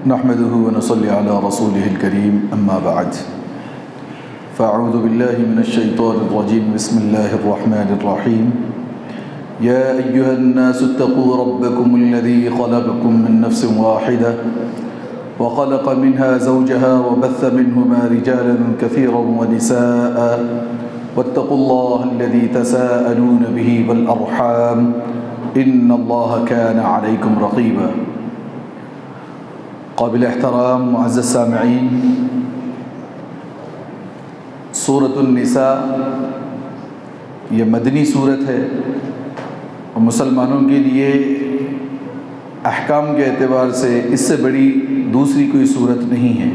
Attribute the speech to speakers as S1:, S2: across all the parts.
S1: نحمده ونصلي على رسوله الكريم أما بعد فأعوذ بالله من الشيطان الرجيم بسم الله الرحمن الرحيم يا أيها الناس اتقوا ربكم الذي خلقكم من نفس واحدة وخلق منها زوجها وبث منهما رجالا كثيرا ونساء واتقوا الله الذي تساءلون به والأرحام إن الله كان عليكم رقيبا. قابل احترام معزز سامعین، سورۃ النساء یہ مدنی صورت ہے اور مسلمانوں کے لیے احکام کے اعتبار سے اس سے بڑی دوسری کوئی صورت نہیں ہے.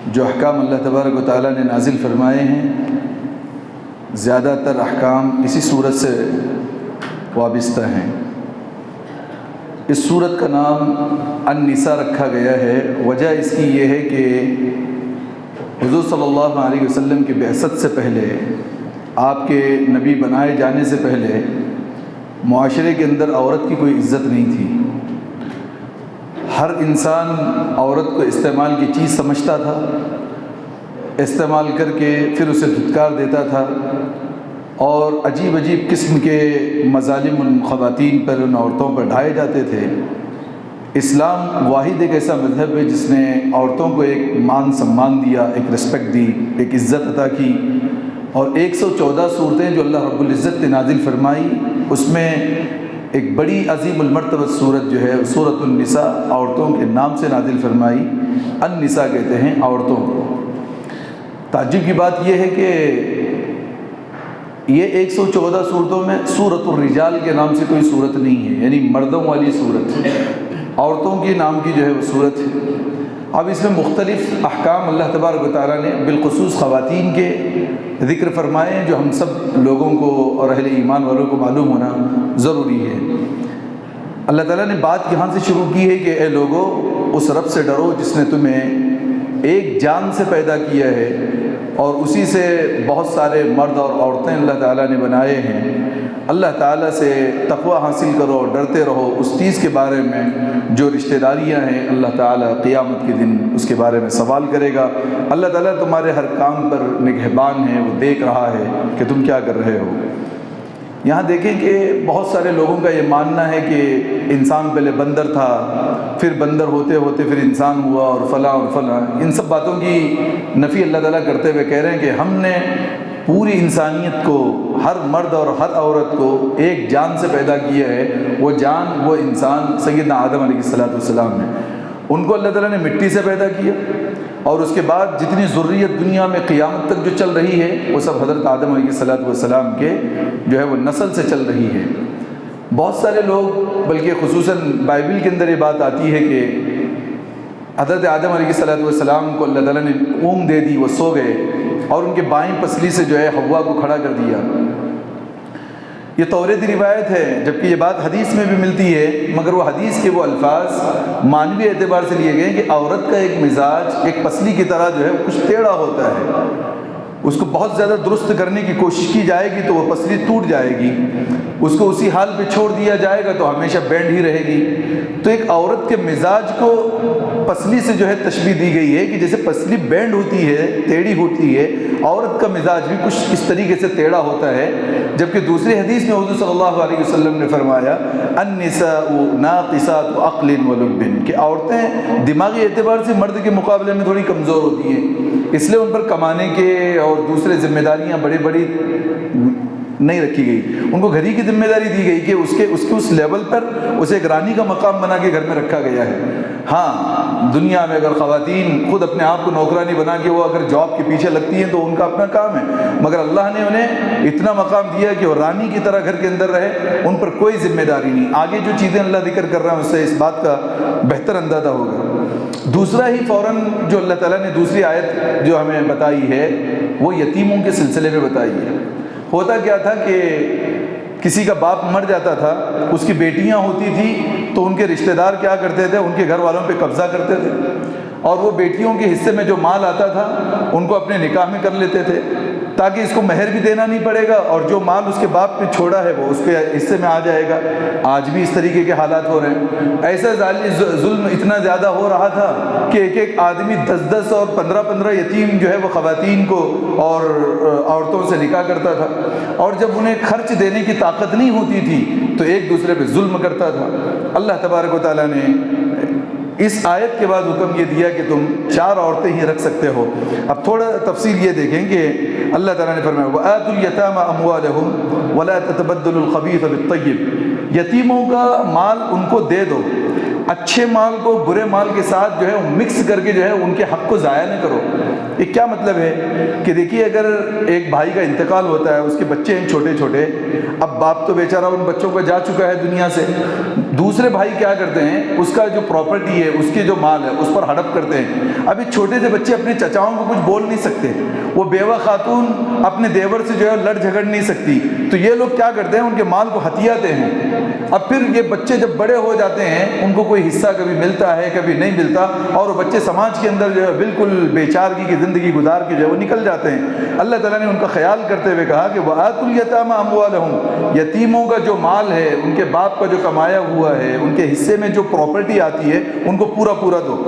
S1: جو احکام اللہ تبارک و تعالیٰ نے نازل فرمائے ہیں زیادہ تر احکام اسی صورت سے وابستہ ہیں. اس صورت کا نام النساء رکھا گیا ہے. وجہ اس کی یہ ہے کہ حضور صلی اللہ علیہ وسلم کی بعثت سے پہلے، آپ کے نبی بنائے جانے سے پہلے معاشرے کے اندر عورت کی کوئی عزت نہیں تھی. ہر انسان عورت کو استعمال کی چیز سمجھتا تھا، استعمال کر کے پھر اسے دھتکار دیتا تھا اور عجیب عجیب قسم کے مظالم ان خواتین پر، ان عورتوں پر ڈھائے جاتے تھے. اسلام واحد ایک ایسا مذہب ہے جس نے عورتوں کو ایک مان سمان دیا، ایک رسپیکٹ دی، ایک عزت عطا کی. اور 114 صورتیں جو اللہ رب العزت نے نازل فرمائی، اس میں ایک بڑی عظیم المرتبہ صورت جو ہے سورۃ النساء عورتوں کے نام سے نازل فرمائی. النساء کہتے ہیں عورتوں کو. تعجب کی بات یہ ہے کہ یہ 114 صورتوں میں سورۃ الرجال کے نام سے کوئی صورت نہیں ہے، یعنی مردوں والی صورت، عورتوں کے نام کی جو ہے وہ صورت ہے. اب اس میں مختلف احکام اللہ تبارک و تعالیٰ نے بالخصوص خواتین کے ذکر فرمائے ہیں جو ہم سب لوگوں کو اور اہل ایمان والوں کو معلوم ہونا ضروری ہے. اللہ تعالیٰ نے بات یہاں سے شروع کی ہے کہ اے لوگو، اس رب سے ڈرو جس نے تمہیں ایک جان سے پیدا کیا ہے اور اسی سے بہت سارے مرد اور عورتیں اللہ تعالیٰ نے بنائے ہیں. اللہ تعالیٰ سے تقوی حاصل کرو، ڈرتے رہو. اس چیز کے بارے میں جو رشتہ داریاں ہیں اللہ تعالیٰ قیامت کے دن اس کے بارے میں سوال کرے گا. اللہ تعالیٰ تمہارے ہر کام پر نگہبان ہے، وہ دیکھ رہا ہے کہ تم کیا کر رہے ہو. یہاں دیکھیں کہ بہت سارے لوگوں کا یہ ماننا ہے کہ انسان پہلے بندر تھا، پھر بندر ہوتے ہوتے پھر انسان ہوا اور فلاں اور فلاں. ان سب باتوں کی نفی اللہ تعالیٰ کرتے ہوئے کہہ رہے ہیں کہ ہم نے پوری انسانیت کو، ہر مرد اور ہر عورت کو ایک جان سے پیدا کیا ہے. وہ جان، وہ انسان سیدنا آدم علیہ السلام ہے. ان کو اللہ تعالیٰ نے مٹی سے پیدا کیا اور اس کے بعد جتنی ذریت دنیا میں قیامت تک جو چل رہی ہے وہ سب حضرت آدم علیہ السلام کے جو ہے وہ نسل سے چل رہی ہے. بہت سارے لوگ، بلکہ خصوصاً بائبل کے اندر یہ بات آتی ہے کہ حضرت آدم علیہ السلام کو اللہ تعالیٰ نے اونگ دے دی، وہ سو گئے اور ان کے بائیں پسلی سے جو ہے حوا کو کھڑا کر دیا. یہ توریتی روایت ہے، جبکہ یہ بات حدیث میں بھی ملتی ہے، مگر وہ حدیث کے وہ الفاظ معنوی اعتبار سے لیے گئے کہ عورت کا ایک مزاج ایک پسلی کی طرح جو ہے کچھ ٹیڑھا ہوتا ہے. اس کو بہت زیادہ درست کرنے کی کوشش کی جائے گی تو وہ پسلی ٹوٹ جائے گی، اس کو اسی حال پہ چھوڑ دیا جائے گا تو ہمیشہ بینڈ ہی رہے گی. تو ایک عورت کے مزاج کو پسلی سے جو ہے تشبیہ دی گئی ہے کہ جیسے پسلی بینڈ ہوتی ہے، ٹیڑھی ہوتی ہے، عورت کا مزاج بھی کچھ اس طریقے سے ٹیڑھا ہوتا ہے. جبکہ دوسری حدیث میں حضور صلی اللہ علیہ وسلم نے فرمایا النساء ناقصات عقل ولب، کہ عورتیں دماغی اعتبار سے مرد کے مقابلے میں تھوڑی کمزور ہوتی ہیں، اس لیے ان پر کمانے کے اور دوسرے ذمہ داریاں بڑی نہیں رکھی گئی. ان کو گھر ہی کی ذمہ داری دی گئی کہ اس کے اس لیول پر اسے ایک رانی کا مقام بنا کے گھر میں رکھا گیا ہے. ہاں، دنیا میں اگر خواتین خود اپنے آپ کو نوکرانی بنا کے وہ اگر جاب کے پیچھے لگتی ہیں تو ان کا اپنا کام ہے، مگر اللہ نے انہیں اتنا مقام دیا کہ وہ رانی کی طرح گھر کے اندر رہے، ان پر کوئی ذمہ داری نہیں. آگے جو چیزیں اللہ ذکر کر رہا ہے اس سے اس بات کا بہتر اندازہ ہوگا. دوسرا ہی فوراً جو اللہ تعالیٰ نے دوسری آیت جو ہمیں بتائی ہے وہ یتیموں کے سلسلے میں بتائی ہے. ہوتا کیا تھا کہ کسی کا باپ مر جاتا تھا، اس کی بیٹیاں ہوتی تھیں تو ان کے رشتہ دار کیا کرتے تھے، ان کے گھر والوں پہ قبضہ کرتے تھے اور وہ بیٹیوں کے حصے میں جو مال آتا تھا ان کو اپنے نکاح میں کر لیتے تھے. تاکہ اس کو مہر بھی دینا نہیں پڑے گا، اور جو مال اس کے باپ نے چھوڑا ہے وہ اس کے حصے میں آ جائے گا۔ آج بھی اس طریقے کے حالات ہو رہے ہیں۔ ایسا ظلم اتنا زیادہ ہو رہا تھا کہ ایک آدمی 10 اور 15 یتیم جو ہے وہ خواتین کو اور عورتوں سے نکاح کرتا تھا، اور جب انہیں خرچ دینے کی طاقت نہیں ہوتی تھی تو ایک دوسرے پہ ظلم کرتا تھا۔ اللہ تبارک و تعالیٰ نے اس آیت کے بعد حکم یہ دیا کہ تم 4 عورتیں ہی رکھ سکتے ہو۔ اب تھوڑا تفصیل یہ دیکھیں کہ اللہ تعالیٰ نے فرمایا وَآتُوا الْيَتَامَ أَمْوَالَهُمْ وَلَا تَتَبَدَّلُوا الْخَبِيثَ بِالطَّيِّبِ، یتیموں کا مال ان کو دے دو، اچھے مال کو برے مال کے ساتھ جو ہے مکس کر کے جو ہے ان کے حق کو ضائع نہ کرو۔ یہ کیا مطلب ہے کہ دیکھیے اگر ایک بھائی کا انتقال ہوتا ہے، اس کے بچے ہیں چھوٹے چھوٹے، اب باپ تو بیچارہ ان بچوں کا جا چکا ہے دنیا سے، دوسرے بھائی کیا کرتے ہیں، اس کا جو پراپرٹی ہے، اس کے جو مال ہے اس پر ہڑپ کرتے ہیں۔ ابھی چھوٹے سے بچے اپنے چچاؤں کو کچھ بول نہیں سکتے، وہ بیوہ خاتون اپنے دیور سے جو ہے لڑ جھگڑ نہیں سکتی، تو یہ لوگ کیا کرتے ہیں، ان کے مال کو ہتھیاتے ہیں۔ اب پھر یہ بچے جب بڑے ہو جاتے ہیں، ان کو کوئی حصہ کبھی ملتا ہے کبھی نہیں ملتا، اور وہ بچے سماج کے اندر جو ہے بالکل بیچارگی کی زندگی گزار کے جو ہے وہ نکل جاتے ہیں۔ اللہ تعالیٰ نے ان کا خیال کرتے ہوئے کہا کہ وَآتُوا الْيَتَامَ أَمْوَالَهُمْ، یتیموں کا جو مال ہے، ان کے باپ کا جو کمایا ہوا ہے، ان کے حصے میں جو پراپرٹی آتی ہے ان کو پورا پورا دو۔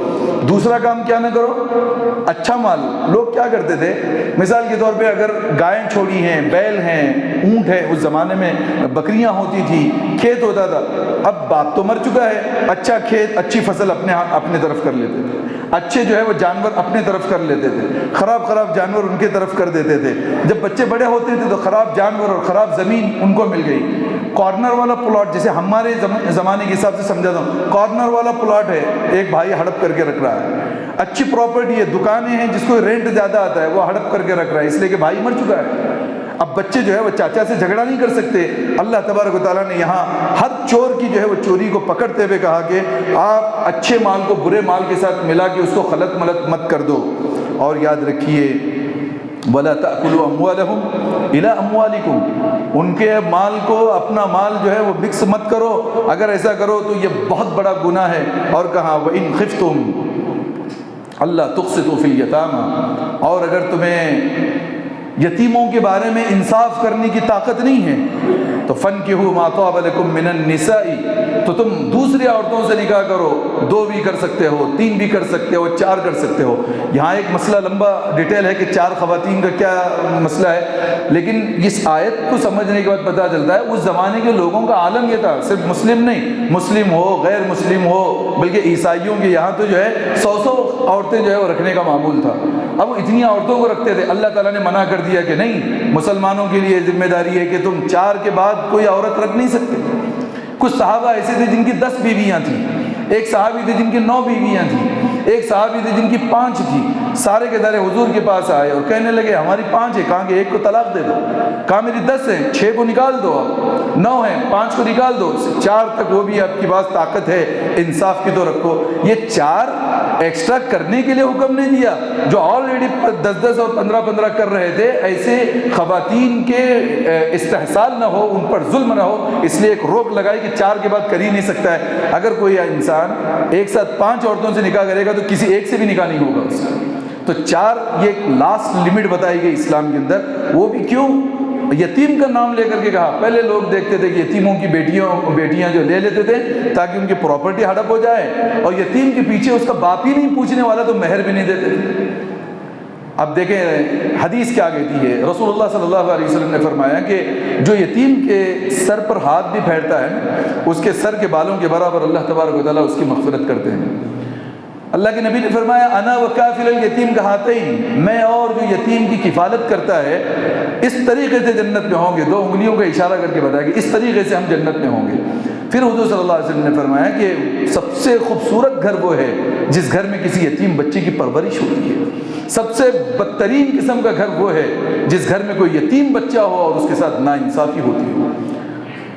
S1: دوسرا کام کیا نہ کرو، اچھا مال۔ لوگ کیا کرتے تھے، مثال کے طور پہ اگر گائیں چھوڑی ہیں، بیل ہیں، اونٹ ہے، اس زمانے میں بکریاں ہوتی تھی، کھیت ہوتا تھا، اب باپ تو مر چکا ہے، اچھا کھیت اچھی فصل اپنے طرف کر لیتے تھے، اچھے جو ہے وہ جانور اپنے طرف کر لیتے تھے، خراب جانور ان کے طرف کر دیتے تھے۔ جب بچے بڑے ہوتے تھے تو خراب جانور اور خراب زمین ان کو مل گئی۔ کارنر والا پلاٹ، جیسے ہمارے زمانے کے حساب سے سمجھاتا ہوں، کارنر والا پلاٹ ہے، ایک بھائی ہڑپ کر کے رکھ رہا ہے۔ اچھی پراپرٹی ہے، دکانیں ہیں، جس کو رینٹ زیادہ آتا ہے وہ ہڑپ کر کے رکھ رہا ہے، اس لیے کہ بھائی مر چکا ہے۔ اب بچے جو ہے وہ چاچا سے جھگڑا نہیں کر سکتے۔ اللہ تبارک و تعالیٰ نے یہاں ہر چور کی جو ہے وہ چوری کو پکڑتے ہوئے کہا کہ آپ اچھے مال کو برے مال کے ساتھ ملا کے اس کو خلط ملط مت کر دو۔ اور یاد رکھیے وَلَا تَأْكُلُوا أَمْوَالَهُمْ إِلَىٰ أَمْوَالِكُمْ، ان کے مال کو اپنا مال جو ہے وہ مکس مت کرو، اگر ایسا کرو تو یہ بہت بڑا گناہ ہے۔ اور کہا وَإِنْ خِفْتُمْ أَلَّا تُقْسِطُوا فِي الْيَتَامَىٰ، اور اگر تمہیں یتیموں کے بارے میں انصاف کرنے کی طاقت نہیں ہے تو فَانكِحُوا مَا طَابَ لَكُم مِّنَ النِّسَاءِ، تو تم دوسری عورتوں سے نکاح کرو، 2 بھی کر سکتے ہو، 3 بھی کر سکتے ہو، 4 کر سکتے ہو۔ یہاں ایک مسئلہ لمبا ڈیٹیل ہے کہ 4 خواتین کا کیا مسئلہ ہے، لیکن اس آیت کو سمجھنے کے بعد پتہ چلتا ہے اس زمانے کے لوگوں کا عالم یہ تھا، صرف مسلم نہیں، مسلم ہو غیر مسلم ہو، بلکہ عیسائیوں کے یہاں تو جو ہے 100 عورتیں جو ہے وہ رکھنے کا معمول تھا۔ اب وہ اتنی عورتوں کو رکھتے تھے، اللہ تعالیٰ نے منع کر دیا کہ نہیں، مسلمانوں کے لیے ذمہ داری ہے کہ تم 4 کے بعد کوئی عورت رکھ نہیں سکتے۔ کچھ صحابہ ایسے تھے جن کی 10 بیویاں تھیں، ایک صحابی تھے جن کی 9 بیویاں تھیں، ایک صحابی تھے جن کی 5 تھی۔ سارے کے سارے حضور کے پاس آئے اور کہنے لگے ہماری 5 ہے، کہا کہ 1 کو طلاق دے دو، کہا میری 10 ہیں، 6 کو نکال دو، 9 ہیں، 5 کو نکال دو، 4 تک وہ بھی آپ کے پاس طاقت ہے، انصاف کی تو رکھو۔ یہ 4 ایکسٹرا کرنے کے لیے حکم نہیں دیا، جو آلریڈی 10 اور 15 کر رہے تھے، ایسے خواتین کے استحصال نہ ہو، ان پر ظلم نہ ہو، اس لیے ایک روک لگائی کہ 4 کے بعد کر ہی نہیں سکتا ہے۔ اگر کوئی انسان ایک ساتھ 5 عورتوں سے نکاح کرے گا تو کسی ایک سے بھی نکاح نہیں ہوگا اس کا، تو 4 یہ ایک لاسٹ لمٹ بتائی گئی اسلام کے اندر۔ وہ بھی کیوں؟ یتیم کا نام لے کر کے کہا۔ پہلے لوگ دیکھتے تھے کہ یتیموں کی بیٹیاں جو لے لیتے تھے تاکہ ان کی پراپرٹی ہڑپ ہو جائے، اور یتیم کے پیچھے اس کا باپ ہی نہیں پوچھنے والا تو مہر بھی نہیں دیتے تھے۔ اب دیکھیں حدیث کیا کہتی ہے، رسول اللہ صلی اللہ علیہ وسلم نے فرمایا کہ جو یتیم کے سر پر ہاتھ بھی پھیرتا ہے، اس کے سر کے بالوں کے برابر اللہ تبارک و تعالیٰ اس کی مغفرت کرتے ہیں۔ اللہ کے نبی نے فرمایا انا وکافل الیتیم کہاتین، میں اور جو یتیم کی کفالت کرتا ہے اس طریقے سے جنت میں ہوں گے۔ 2 انگلیوں کا اشارہ کر کے بتایا کہ اس طریقے سے ہم جنت میں ہوں گے۔ پھر حضور صلی اللہ علیہ وسلم نے فرمایا کہ سب سے خوبصورت گھر وہ ہے جس گھر میں کسی یتیم بچے کی پرورش ہوتی ہے، سب سے بدترین قسم کا گھر وہ ہے جس گھر میں کوئی یتیم بچہ ہو اور اس کے ساتھ ناانصافی ہوتی ہو۔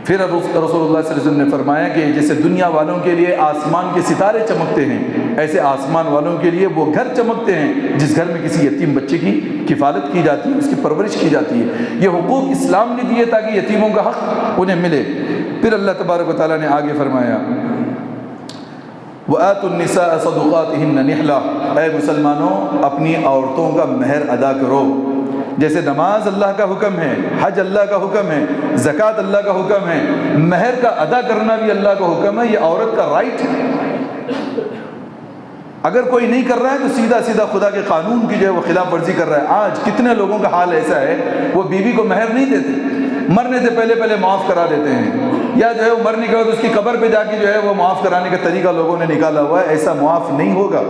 S1: پھر رسول اللہ صلی اللہ علیہ وسلم نے فرمایا کہ جیسے دنیا والوں کے لیے آسمان کے ستارے چمکتے ہیں، ایسے آسمان والوں کے لیے وہ گھر چمکتے ہیں جس گھر میں کسی یتیم بچے کی کفالت کی جاتی ہے، اس کی پرورش کی جاتی ہے۔ یہ حقوق اسلام نے دیے تاکہ یتیموں کا حق انہیں ملے۔ پھر اللہ تبارک و تعالیٰ نے آگے فرمایا وَآتُوا النِّسَاءَ صَدُقَاتِهِنَّ نِحْلَةً، اے مسلمانوں اپنی عورتوں کا مہر ادا کرو۔ جیسے نماز اللہ کا حکم ہے، حج اللہ کا حکم ہے، زکوٰۃ اللہ کا حکم ہے، مہر کا ادا کرنا بھی اللہ کا حکم ہے، یہ عورت کا رائٹ ہے۔ اگر کوئی نہیں کر رہا ہے تو سیدھا سیدھا خدا کے قانون کی جو ہے وہ خلاف ورزی کر رہا ہے۔ آج کتنے لوگوں کا حال ایسا ہے، وہ بیوی کو مہر نہیں دیتے، مرنے سے پہلے معاف کرا دیتے ہیں، یا جو ہے وہ مرنے کے بعد اس کی قبر پہ جا کے جو ہے وہ معاف کرانے کا طریقہ لوگوں نے نکالا ہوا ہے۔ ایسا معاف نہیں ہوگا،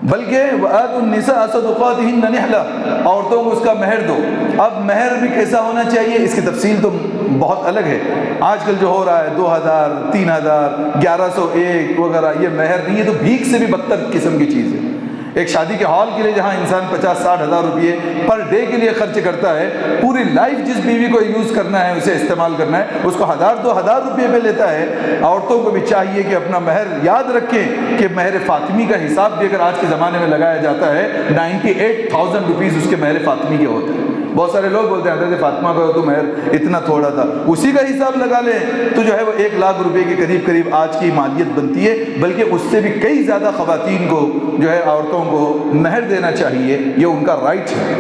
S1: بلکہ وَآتُوا النِّسَاءَ صَدُقَاتِهِنَّ نِحْلَةً، عورتوں کو اس کا مہر دو۔ اب مہر بھی کیسا ہونا چاہیے، اس کی تفصیل تو بہت الگ ہے۔ آج کل جو ہو رہا ہے 2000 3000 1101 وغیرہ، یہ مہر نہیں ہے، تو بھیک سے بھی بدتر قسم کی چیز ہے۔ ایک شادی کے ہال کے لیے جہاں انسان 50-60 ہزار روپئے پر ڈے کے لیے خرچ کرتا ہے، پوری لائف جس بیوی کو یوز کرنا ہے، اسے استعمال کرنا ہے، اس کو 1000-2000 روپئے پہ لیتا ہے۔ عورتوں کو بھی چاہیے کہ اپنا مہر یاد رکھیں کہ مہر فاطمی کا حساب بھی اگر آج کے زمانے میں لگایا جاتا ہے 98,000 روپیز اس کے مہر فاطمی کے ہوتے ہیں۔ بہت سارے لوگ بولتے ہیں حضرت فاطمہ کا تو مہر اتنا تھوڑا تھا، اسی کا حساب لگا لیں تو جو ہے وہ 1,00,000 روپے کے قریب آج کی مالیت بنتی ہے، بلکہ اس سے بھی کئی زیادہ خواتین کو جو ہے عورتوں کو مہر دینا چاہیے، یہ ان کا رائٹ ہے۔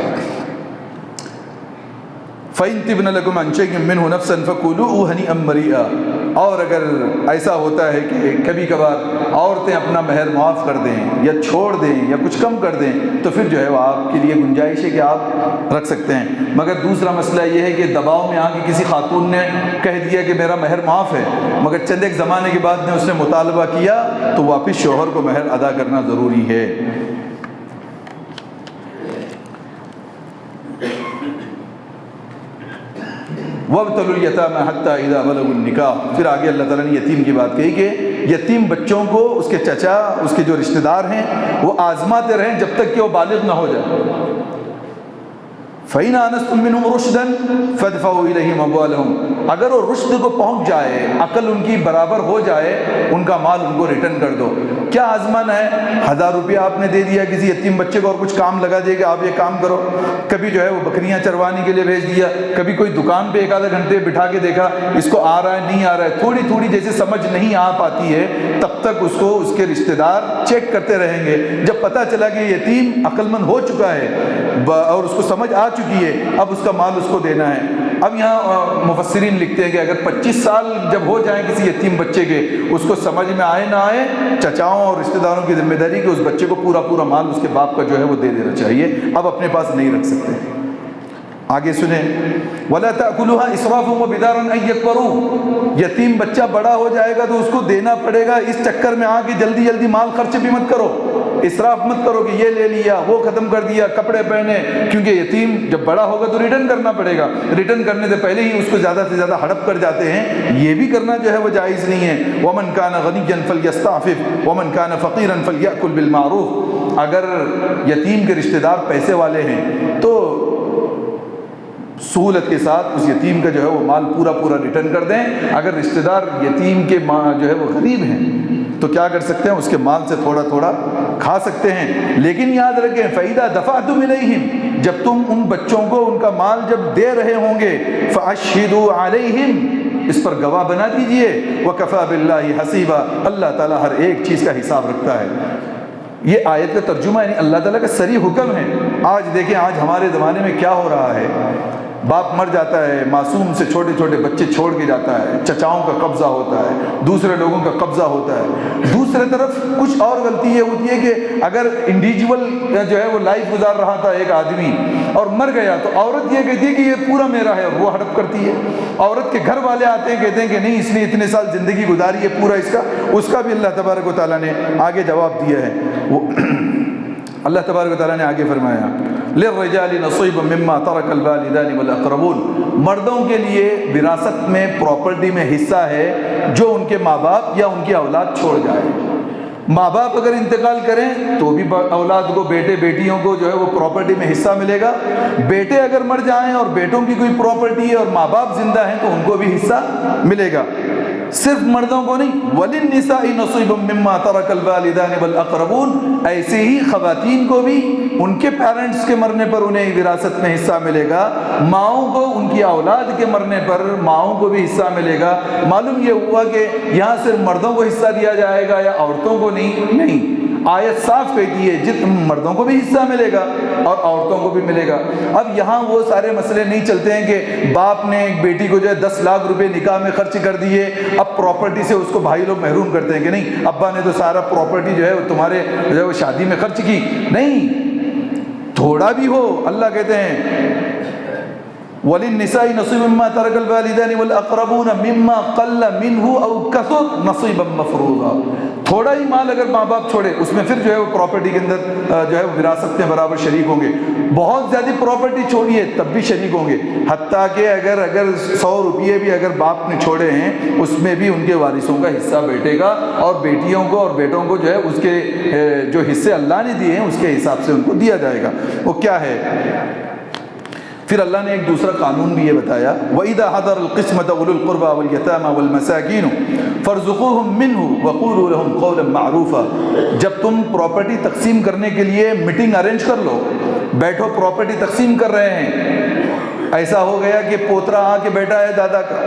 S1: فَإِن تِبْنَ لَكُمْ عَنْ شَيْءٍ مِّنْهُ نَفْسًا فَكُلُوهُ هَنِيئًا مَرِيئًا۔ اور اگر ایسا ہوتا ہے کہ کبھی کبھار عورتیں اپنا مہر معاف کر دیں یا چھوڑ دیں یا کچھ کم کر دیں، تو پھر جو ہے وہ آپ کے لیے گنجائش ہے کہ آپ رکھ سکتے ہیں۔ مگر دوسرا مسئلہ یہ ہے کہ دباؤ میں آ کے کسی خاتون نے کہہ دیا کہ میرا مہر معاف ہے، مگر چند ایک زمانے کے بعد میں اس نے مطالبہ کیا، تو واپس شوہر کو مہر ادا کرنا ضروری ہے۔ وَابْتَلُوا الْيَتَامَىٰ حَتَّىٰ إِذَا بَلَغُوا النِّكَاحَ۔ پھر آگے اللہ تعالیٰ نے یتیم کی بات کہی کہ یتیم بچوں کو اس کے چچا، اس کے جو رشتہ دار ہیں، وہ آزماتے رہیں جب تک کہ وہ بالغ نہ ہو جائے۔ فَإِنْ آنَسْتُم مِّنْهُمْ رُشْدًا فَادْفَعُوا إِلَيْهِمْ أَمْوَالَهُمْ۔ اگر وہ رشد کو پہنچ جائے، عقل ان کی برابر ہو جائے، ان کا مال ان کو ریٹرن کر دو۔ کیا آزمانا ہے؟ 1000 روپیہ آپ نے دے دیا کسی یتیم بچے کو اور کچھ کام لگا دے کہ آپ یہ کام کرو، کبھی جو ہے وہ بکریاں چروانے کے لیے بھیج دیا، کبھی کوئی دکان پہ 1 آدھا گھنٹے بٹھا کے دیکھا اس کو آ رہا ہے نہیں آ رہا ہے، تھوڑی تھوڑی جیسے سمجھ نہیں آ پاتی ہے تب تک اس کو اس کے رشتہ دار چیک کرتے رہیں گے۔ جب پتہ چلا کہ یتیم عقل مند ہو چکا ہے اور اس کو سمجھ آ چکی ہے، اب اس کا مال اس کو دینا ہے۔ اب یہاں مفسرین لکھتے ہیں کہ اگر 25 سال جب ہو جائیں کسی یتیم بچے کے، اس کو سمجھ میں آئے نہ آئے، چچاؤں اور رشتہ داروں کی ذمہ داری کہ اس بچے کو پورا مال اس کے باپ کا جو ہے وہ دے دینا چاہیے، اب اپنے پاس نہیں رکھ سکتے۔ آگے سنیں، وَلَا تَأْكُلُوهَا إِسْرَافًا وَبِدَارًا أَن يَكْبَرُوا۔ یتیم بچہ بڑا ہو جائے گا تو اس کو دینا پڑے گا، اس چکر میں آ کے جلدی مال خرچ بھی مت کرو، اسراف مت کرو کہ یہ لے لیا وہ ختم کر دیا، کپڑے پہنے، کیونکہ یتیم جب بڑا ہوگا تو ریٹرن کرنا پڑے گا، ریٹرن کرنے سے پہلے ہی اس کو زیادہ سے زیادہ ہڑپ کر جاتے ہیں، یہ بھی کرنا جو ہے وہ جائز نہیں ہے۔ وَمَنْ كَانَ غَنِيًّا فَلْيَسْتَعْفِفْ وَمَنْ كَانَ فَقِيرًا فَلْيَأْكُلْ بِالْمَعْرُوفِ۔ اگر یتیم کے رشتہ دار پیسے والے ہیں تو سہولت کے ساتھ اس یتیم کا جو ہے وہ مال پورا ریٹرن کر دیں۔ اگر رشتہ دار یتیم کے جو ہے وہ غریب ہیں تو کیا کر سکتے ہیں، اس کے مال سے تھوڑا کھا سکتے ہیں، لیکن یاد رکھیں فَإِذَا دَفَعْتُمْ إِلَيْهِمْ، جب تم ان بچوں کو ان کا مال جب دے رہے ہوں گے، فَأَشْهِدُوا عَلَيْهِمْ، اس پر گواہ بنا دیجئے، وَكَفَى بِاللَّهِ حَسِيبًا، اللہ تعالیٰ ہر ایک چیز کا حساب رکھتا ہے۔ یہ آیت کا ترجمہ یعنی اللہ تعالیٰ کا صریح حکم ہے۔ آج دیکھیں آج ہمارے زمانے میں کیا ہو رہا ہے، باپ مر جاتا ہے، معصوم سے چھوٹے بچے چھوڑ کے جاتا ہے، چچاؤں کا قبضہ ہوتا ہے، دوسرے لوگوں کا قبضہ ہوتا ہے۔ دوسرے طرف کچھ اور غلطی یہ ہوتی ہے کہ اگر انڈیویجول جو ہے وہ لائف گزار رہا تھا ایک آدمی اور مر گیا تو عورت یہ کہتی ہے کہ یہ پورا میرا ہے اور وہ ہڑپ کرتی ہے۔ عورت کے گھر والے آتے ہیں کہتے ہیں کہ نہیں اس نے اتنے سال زندگی گزاری ہے پورا اس کا بھی اللہ تبارک و تعالیٰ نے آگے جواب دیا ہے۔ اللہ تبارک و تعالیٰ نے آگے فرمایا لِلرِّجَالِ نَصِيبٌ مِّمَّا تَرَكَ الْوَالِدَانِ وَالْأَقْرَبُونَ، مردوں کے لیے وراثت میں پراپرٹی میں حصہ ہے جو ان کے ماں باپ یا ان کی اولاد چھوڑ جائے۔ ماں باپ اگر انتقال کریں تو بھی اولاد کو، بیٹے بیٹیوں کو جو ہے وہ پراپرٹی میں حصہ ملے گا۔ بیٹے اگر مر جائیں اور بیٹوں کی کوئی پراپرٹی ہے اور ماں باپ زندہ ہیں تو ان کو بھی حصہ ملے گا۔ صرف مردوں کو نہیں، وَلِلنِّسَاءِ نَصِيبٌ مِّمَّا تَرَكَ الْوَالِدَانِ وَالْأَقْرَبُونَ، ایسے ہی خواتین کو بھی ان کے پیرنٹس کے مرنے پر انہیں وراثت میں حصہ ملے گا، ماؤں کو ان کی اولاد کے مرنے پر ماؤں کو بھی حصہ ملے گا۔ معلوم یہ ہوا کہ یہاں صرف مردوں کو حصہ دیا جائے گا یا عورتوں کو نہیں، آیت صاف کہتی ہے مردوں کو بھی حصہ ملے گا اور عورتوں کو بھی ملے گا۔ اب یہاں وہ سارے مسئلے نہیں چلتے ہیں کہ باپ نے ایک بیٹی کو جو ہے 10 لاکھ روپے نکاح میں خرچ کر دیے، اب پراپرٹی سے اس کو بھائی لوگ محروم کرتے ہیں کہ نہیں ابا نے تو سارا پراپرٹی جو ہے وہ تمہارے جو ہے وہ شادی میں خرچ کی۔ نہیں، تھوڑا بھی ہو، اللہ کہتے ہیں وَلِلنِّسَاءِ نَصِيبٌ مِّمَّا تَرَكَ الْوَالِدَانِ وَالْأَقْرَبُونَ مِمَّا قَلَّ مِنْهُ أَوْ كَثُرَ نَصِيبًا مَّفْرُوضًا۔ تھوڑا ہی مال اگر ماں باپ چھوڑے اس میں پھر جو ہے وہ پراپرٹی کے اندر جو ہے وہ وراثت میں برابر شریک ہوں گے، بہت زیادہ پراپرٹی چھوڑیے تب بھی شریک ہوں گے، حتیٰ کہ اگر 100 روپیے بھی اگر باپ نے چھوڑے ہیں اس میں بھی ان کے وارثوں کا حصہ بیٹھے گا، اور بیٹیوں کو اور بیٹوں کو جو ہے اس کے جو حصے اللہ نے دیے ہیں اس کے حساب سے ان کو دیا جائے گا۔ وہ کیا ہے؟ پھر اللہ نے ایک دوسرا قانون بھی یہ بتایا، وَإِذَا حَضَرَ الْقِسْمَةَ أُولُو الْقُرْبَى وَالْيَتَامَى وَالْمَسَاكِينُ فَارْزُقُوهُم مِّنْهُ وَقُولُوا لَهُمْ قَوْلًا مَّعْرُوفًا۔ جب تم پراپرٹی تقسیم کرنے کے لیے میٹنگ ارینج کر لو، بیٹھو پراپرٹی تقسیم کر رہے ہیں، ایسا ہو گیا کہ پوترا آ کے بیٹھا ہے دادا کا،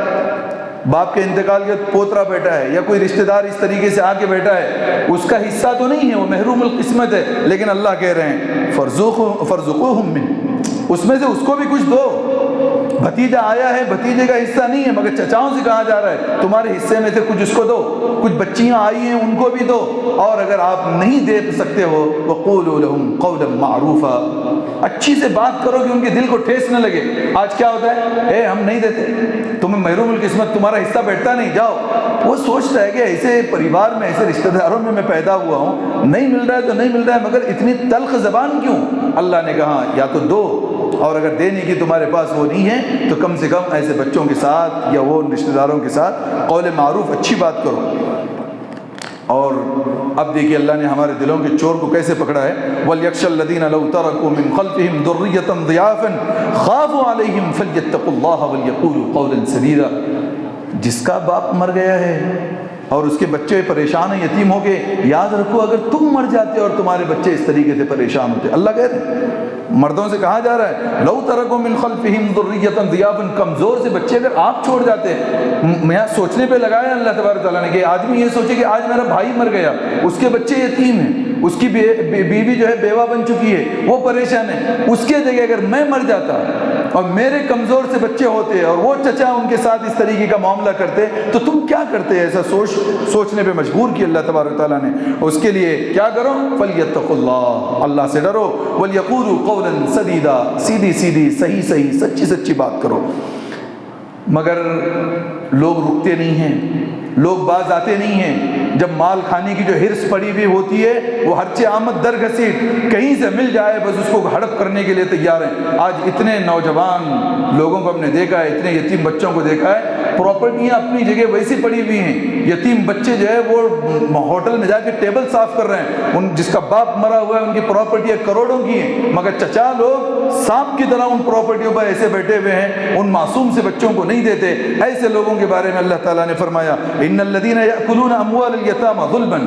S1: باپ کے انتقال کے پوترا بیٹھا ہے، یا کوئی رشتہ دار اس طریقے سے آ کے بیٹھا ہے، اس کا حصہ تو نہیں ہے، وہ محروم القسمت ہے، لیکن اللہ کہہ رہے ہیں فَارْزُقُوهُم مِّنْهُ، اس میں سے اس کو بھی کچھ دو۔ بھتیجا آیا ہے، بھتیجے کا حصہ نہیں ہے مگر چچاؤں سے کہا جا رہا ہے تمہارے حصے میں سے کچھ اس کو دو، کچھ بچیاں آئی ہیں ان کو بھی دو، اور اگر آپ نہیں دے سکتے ہو وَقُولُوا لَهُمْ قَوْلًا مَّعْرُوفًا، اچھی سے بات کرو کہ ان کے دل کو ٹھیس نہ لگے۔ آج کیا ہوتا ہے، ہم نہیں دیتے، تمہیں محروم القسمت، تمہارا حصہ بیٹھتا نہیں، جاؤ۔ وہ سوچتا ہے کہ ایسے پریوار میں ایسے رشتہ داروں میں پیدا ہوا ہوں، نہیں مل رہا ہے تو نہیں مل رہا ہے، مگر اتنی تلخ زبان کیوں؟ اللہ نے کہا یا تو دو، اور اگر دینے کی تمہارے پاس وہ نہیں ہے تو کم سے کم ایسے بچوں کے ساتھ یا وہ رشتہ داروں کے ساتھ قول معروف، اچھی بات کرو۔ اور اب دیکھیے اللہ نے ہمارے دلوں کے چور کو کیسے پکڑا ہے، وَلْيَخْشَ الَّذِينَ لَوْ تَرَكُوا مِنْ خَلْفِهِمْ ذُرِّيَّةً ضِعَافًا خَافُوا عَلَيْهِمْ فَلْيَتَّقُوا اللَّهَ وَلْيَقُولُوا قَوْلًا سَدِيدًا۔ جس کا باپ مر گیا ہے اور اس کے بچے پریشان ہیں، یتیم ہو گئے، یاد رکھو اگر تم مر جاتے اور تمہارے بچے اس طریقے سے پریشان ہوتے، اللہ کہہ رہے ہیں مردوں سے کہا جا رہا ہے لو ترکوا من خلفہم ذریۃ ضعافا، کمزور سے بچے اگر آپ چھوڑ جاتے۔ میں سوچنے پہ لگایا اللہ تبارک تعالیٰ نے کہ آدمی یہ سوچے کہ آج میرا بھائی مر گیا، اس کے بچے یتیم ہیں، اس کی بیوی جو ہے بیوہ بن چکی ہے، وہ پریشان ہے، اس کے جگہ اگر میں مر جاتا اور میرے کمزور سے بچے ہوتے اور وہ چچا ان کے ساتھ اس طریقے کا معاملہ کرتے تو تم کیا کرتے؟ ایسا سوچنے پہ مجبور کیا اللہ تبارک تعالیٰ نے۔ اس کے لیے کیا کرو؟ فَلْيَتَّقُوا اللَّهَ، اللہ سے ڈرو، وَلْيَقُولُوا قَوْلًا سَدِيدًا، سیدھی سیدھی صحیح سچی سچی بات کرو۔ مگر لوگ رکتے نہیں ہیں، لوگ باز آتے نہیں ہیں۔ جب مال کھانے کی جو ہرس پڑی ہوئی ہوتی ہے وہ ہرچے آمد در گھسیٹ کہیں سے مل جائے بس اس کو ہڑپ کرنے کے لیے تیار ہیں۔ آج اتنے نوجوان لوگوں کو ہم نے دیکھا ہے، اتنے یتیم بچوں کو دیکھا ہے، پراپرٹیاں اپنی جگہ ویسی پڑی ہوئی ہیں، یتیم بچے جو ہے وہ ہوٹل میں جا کے ٹیبل صاف کر رہے ہیں، ان جس کا باپ مرا ہوا ہے ان کی پراپرٹیاں کروڑوں کی ہیں، مگر چچا لوگ سانپ کی طرح ان پراپرٹیوں پر ایسے بیٹھے ہوئے ہیں، ان معصوم سے بچوں کو نہیں دیتے۔ ایسے لوگوں کے بارے میں اللہ تعالیٰ نے فرمایا ان الذین یأکلون اموال الیتامی ظلما،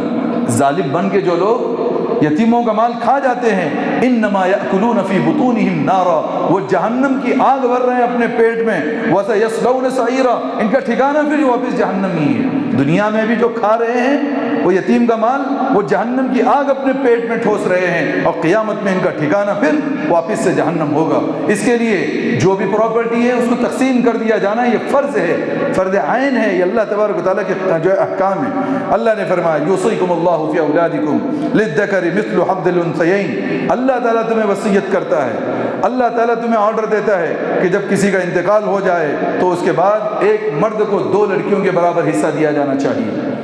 S1: ظالم بن کے جو لوگ یتیموں کا مال کھا جاتے ہیں، انما یأکلون فی بطونہم نارا، وہ جہنم کی آگ بھر رہے ہیں اپنے پیٹ میں، وسیصلون سعیرا، ان کا ٹھکانہ پھر واپس جہنم ہی ہے۔ دنیا میں بھی جو کھا رہے ہیں وہ یتیم کا مال، وہ جہنم کی آگ اپنے پیٹ میں ٹھوس رہے ہیں، اور قیامت میں ان کا ٹھکانہ پھر واپس سے جہنم ہوگا۔ اس کے لیے جو بھی پراپرٹی ہے اس کو تقسیم کر دیا جانا، یہ فرض ہے، فرض عین ہے، یہ اللہ تبارک و تعالیٰ کے جو احکام ہیں۔ اللہ نے فرمایا یوصیکم اللہ فی اولادکم للذکر مثل حظ الانثیین، اللہ تعالیٰ تمہیں وصیت کرتا ہے، اللہ تعالیٰ تمہیں آرڈر دیتا ہے کہ جب کسی کا انتقال ہو جائے تو اس کے بعد ایک مرد کو 2 لڑکیوں کے برابر حصہ دیا جانا چاہیے۔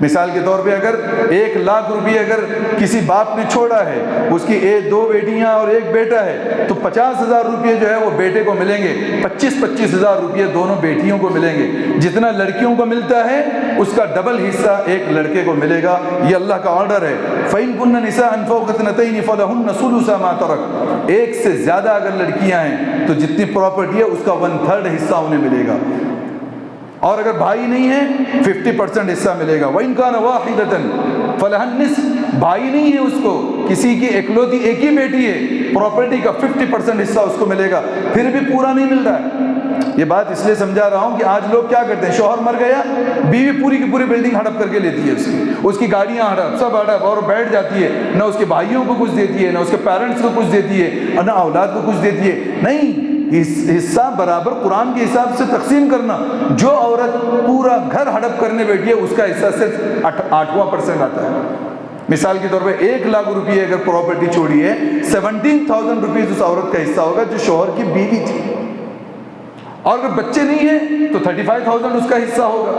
S1: مثال کے طور پہ اگر 1 لاکھ روپے اگر کسی باپ نے چھوڑا ہے، اس کی 2 بیٹیاں اور 1 بیٹا ہے، تو 50,000 روپے جو ہے وہ بیٹے کو ملیں گے، 25,000 روپے دونوں بیٹیوں کو ملیں گے۔ جتنا لڑکیوں کو ملتا ہے اس کا ڈبل حصہ ایک لڑکے کو ملے گا، یہ اللہ کا آرڈر ہے۔ فَإِن كُنَّ نِسَاءً فَوْقَ اثْنَتَيْنِ فَلَهُنَّ ثُلُثَ مَا تَرَكَ، 1 سے زیادہ اگر لڑکیاں ہیں تو جتنی پراپرٹی ہے اس کا 1/3 حصہ انہیں ملے گا۔ اور اگر بھائی نہیں ہے 50% حصہ ملے گا. وَإِنْ كَانَ وَاحِدَةً فَلَهَا النِّصْفُ. بھائی نہیں ہے اس کو، کسی کی اکلوتی ایک ہی بیٹی ہے، پراپرٹی کا 50% حصہ اس کو ملے گا، پھر بھی پورا نہیں مل رہا ہے. یہ بات اس لیے سمجھا رہا ہوں کہ آج لوگ کیا کرتے ہیں، شوہر مر گیا، بیوی پوری کی پوری بلڈنگ ہڑپ کر کے لیتی ہے، اس کی گاڑیاں ہڑپ، سب ہڑپ، اور بیٹھ جاتی ہے، نہ اس کے بھائیوں کو کچھ دیتی ہے، نہ اس کے پیرنٹس کو کچھ دیتی ہے، نہ اولاد کو کچھ دیتی ہے. نہیں، حصہ برابر قرآن کے حساب سے تقسیم کرنا. جو عورت پورا گھر ہڑپ کرنے بیٹھی ہے اس کا حصہ صرف 8واں% آتا ہے. مثال کے طور پہ 1,00,000 روپئے اگر پراپرٹی چھوڑی ہے، 17,000 روپیز اس عورت کا حصہ ہوگا جو شوہر کی بیوی تھی. اور اگر بچے نہیں ہیں تو 35,000 اس کا حصہ ہوگا،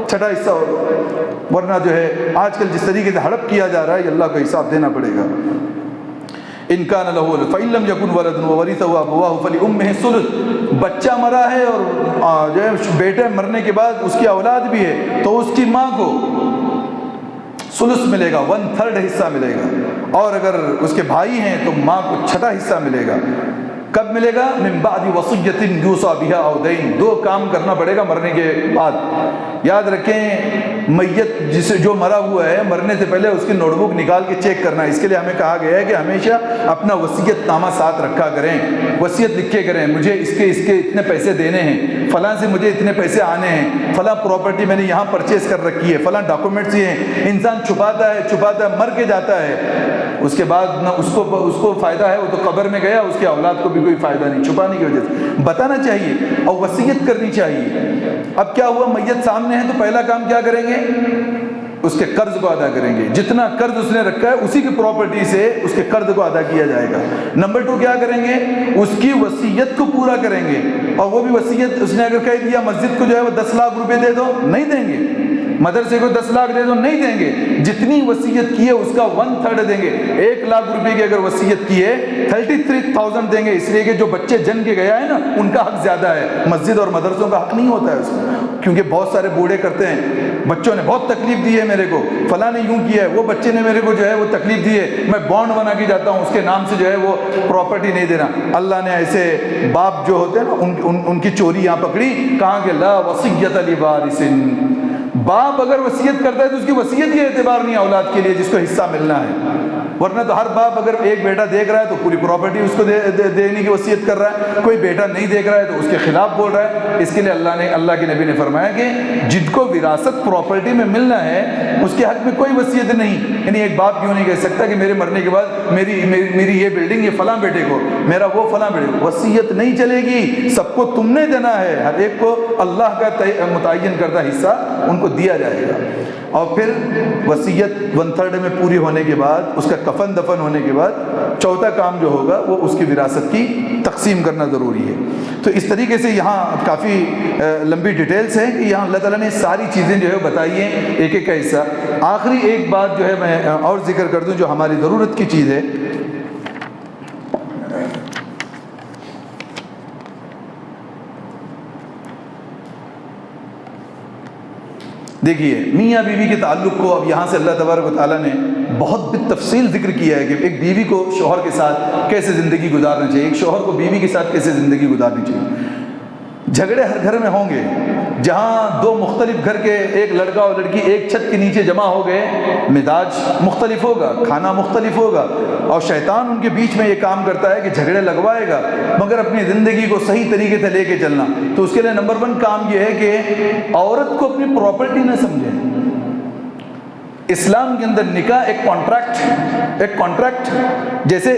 S1: چھٹا حصہ ہوگا. ورنہ جو ہے آج کل جس طریقے سے ہڑپ کیا جا رہا ہے، اللہ کو حساب دینا پڑے گا. إِن كَانَ لَهُ فَإِن لَّمْ يَكُنْ وَلَدٌ وَوَرِثَهُ أَبَوَاهُ فَلِأُمِّهِ الثُّلُثُ. بچہ مرا ہے اور جو ہے بیٹے مرنے کے بعد اس کی اولاد بھی ہے تو اس کی ماں کو ثلث ملے گا، 1/3 حصہ ملے گا. اور اگر اس کے بھائی ہیں تو ماں کو چھٹا حصہ ملے گا. کب ملے گا؟ من بعد وصیۃ یوصی بها او دین. 2 کام کرنا پڑے گا مرنے کے بعد. یاد رکھیں، میت جو مرا ہوا ہے، مرنے سے پہلے اس کی نوٹ بک نکال کے چیک کرنا ہے. اس کے لیے ہمیں کہا گیا ہے کہ ہمیشہ اپنا وصیت نامہ ساتھ رکھا کریں، وصیت لکھے کریں. مجھے اس کے اتنے پیسے دینے ہیں، فلاں سے مجھے اتنے پیسے آنے ہیں، فلاں پراپرٹی میں نے یہاں پرچیز کر رکھی ہے، فلاں ڈاکومنٹس یہ ہیں. انسان چھپاتا ہے، مر کے جاتا ہے، اس کے بعد نہ اس کو فائدہ ہے، وہ تو قبر میں گیا، اس کی اولاد کو بھی کوئی فائدہ نہیں. چھپانے کی وجہ سے بتانا چاہیے اور وصیت کرنی چاہیے. اب کیا ہوا، میت سامنے ہے تو پہلا کام کیا کریں گے؟ اس کے قرض کو ادا کریں گے. جتنا قرض اس نے رکھا ہے اسی کی پراپرٹی سے اس کے قرض کو ادا کیا جائے گا. نمبر 2 کیا کریں گے؟ اس کی وصیت کو پورا کریں گے. اور وہ بھی وصیت اس نے اگر کہہ دیا مسجد کو جو ہے وہ 10 لاکھ روپے دے دو، نہیں دیں گے. مدرسے کو 10 لاکھ دے دو، نہیں دیں گے. جتنی وصیت کی ہے اس کا 1/3 دیں گے. 1,00,000 روپے کی اگر وصیت کی ہے 33,000 دیں گے، اس لیے کہ جو بچے جن کے گیا ہے نا ان کا حق زیادہ ہے. مسجد اور مدرسوں کا حق نہیں ہوتا ہے اس میں، کیونکہ بہت سارے بوڑھے کرتے ہیں، بچوں نے بہت تکلیف دی ہے میرے کو، فلاں نے یوں کیا ہے، وہ بچے نے میرے کو جو ہے وہ تکلیف دی ہے، میں بانڈ بنا کے جاتا ہوں، اس کے نام سے جو ہے وہ پراپرٹی نہیں دینا. اللہ نے ایسے باپ جو ہوتے ہیں نا ان کی چوری یہاں پکڑی، کہا کہ لا وصیۃ لوارث. باپ اگر وصیت کرتا ہے تو اس کی وصیت کی اعتبار نہیں اولاد کے لیے جس کو حصہ ملنا ہے. ورنہ تو ہر باپ اگر ایک بیٹا دیکھ رہا ہے تو پوری پراپرٹی اس کو دینے کی وصیت کر رہا ہے، کوئی بیٹا نہیں دیکھ رہا ہے تو اس کے خلاف بول رہا ہے. اس کے لیے اللہ کے نبی نے فرمایا کہ جن کو وراثت پراپرٹی میں ملنا ہے اس کے حق میں کوئی وصیت نہیں. یعنی ایک باپ کیوں نہیں کہہ سکتا کہ میرے مرنے کے بعد میری یہ بلڈنگ یہ فلاں بیٹے کو، میرا وہ فلاں بیٹے کو. وصیت نہیں چلے گی، سب کو تم نے دینا ہے، ہر ایک کو اللہ کا متعین کردہ حصہ ان کو دیا جائے گا. اور پھر وصیت 1/3 میں پوری ہونے کے بعد، اس کا کفن دفن ہونے کے بعد، چوتھا کام جو ہوگا وہ اس کی وراثت کی تقسیم کرنا ضروری ہے. تو اس طریقے سے یہاں کافی لمبی ڈیٹیلز ہیں کہ یہاں اللہ تعالیٰ نے ساری چیزیں جو ہے بتائی ہیں، ایک ایک کا حصہ. آخری ایک بات جو ہے میں اور ذکر کر دوں جو ہماری ضرورت کی چیز ہے. دیکھیے، میاں بیوی کے تعلق کو اب یہاں سے اللہ تبارک و تعالیٰ نے بہت بالتفصیل ذکر کیا ہے کہ ایک بیوی کو شوہر کے ساتھ کیسے زندگی گزارنا چاہیے، ایک شوہر کو بیوی کے ساتھ کیسے زندگی گزارنی چاہیے. جھگڑے ہر گھر میں ہوں گے. جہاں 2 مختلف گھر کے، ایک لڑکا اور لڑکی ایک چھت کے نیچے جمع ہو گئے، مزاج مختلف ہوگا، کھانا مختلف ہوگا، اور شیطان ان کے بیچ میں یہ کام کرتا ہے کہ جھگڑے لگوائے گا. مگر اپنی زندگی کو صحیح طریقے سے لے کے چلنا. تو اس کے لیے نمبر 1 کام یہ ہے کہ عورت کو اپنی پراپرٹی نہ سمجھیں. اسلام کے اندر نکاح ایک کانٹریکٹ جیسے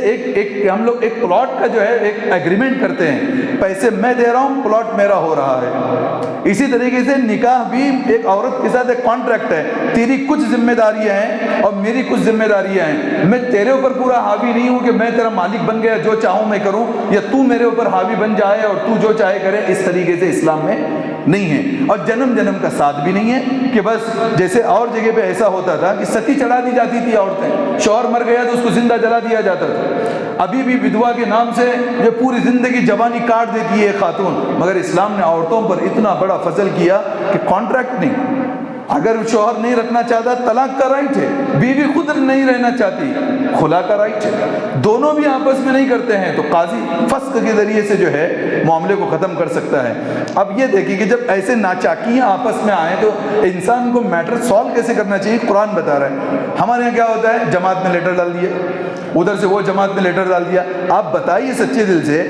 S1: ہم لوگ ایک پلاٹ کا جو ہے ایک ایگریمنٹ کرتے ہیں، پیسے میں دے رہا ہوں، پلاٹ میرا ہو رہا ہے. اسی طریقے سے نکاح بھی ایک عورت کے ساتھ ایک کانٹریکٹ ہے. تیری کچھ ذمہ داریاں ہیں اور میری کچھ ذمہ داریاں ہیں. میں تیرے اوپر پورا حاوی نہیں ہوں کہ میں تیرا مالک بن گیا، جو چاہوں میں کروں، یا تو میرے اوپر حاوی بن جائے اور تو جو چاہے کرے. اس طریقے سے اسلام میں نہیں ہے. اور جنم کا ساتھ بھی نہیں ہے کہ بس جیسے اور جگہ پہ ایسا ہوتا تھا کہ ستی چڑھا دی جاتی تھی عورتیں، شوہر مر گیا تو اس کو زندہ جلا دیا جاتا تھا. ابھی بھی ودوا کے نام سے جو پوری زندگی جوانی کاٹ دیتی ہے خاتون. مگر اسلام نے عورتوں پر اتنا بڑا فضل کیا کہ کانٹریکٹ نہیں، اگر شوہر نہیں رکھنا چاہتا طلاق کا رائٹ ہے، بیوی خود نہیں رہنا چاہتی خلا کا رائٹ ہے، دونوں بھی آپس میں نہیں کرتے ہیں تو قاضی فسخ کے ذریعے سے جو ہے معاملے کو ختم کر سکتا ہے۔ اب یہ دیکھیں کہ جب ایسے ناچاکیاں آپس میں آئیں تو انسان کو میٹر سالو کیسے کرنا چاہیے، قرآن بتا رہا ہے۔ ہمارے یہاں کیا ہوتا ہے، جماعت میں لیٹر ڈال دیا، ادھر سے وہ جماعت میں لیٹر ڈال دیا۔ آپ بتائیے سچے دل سے،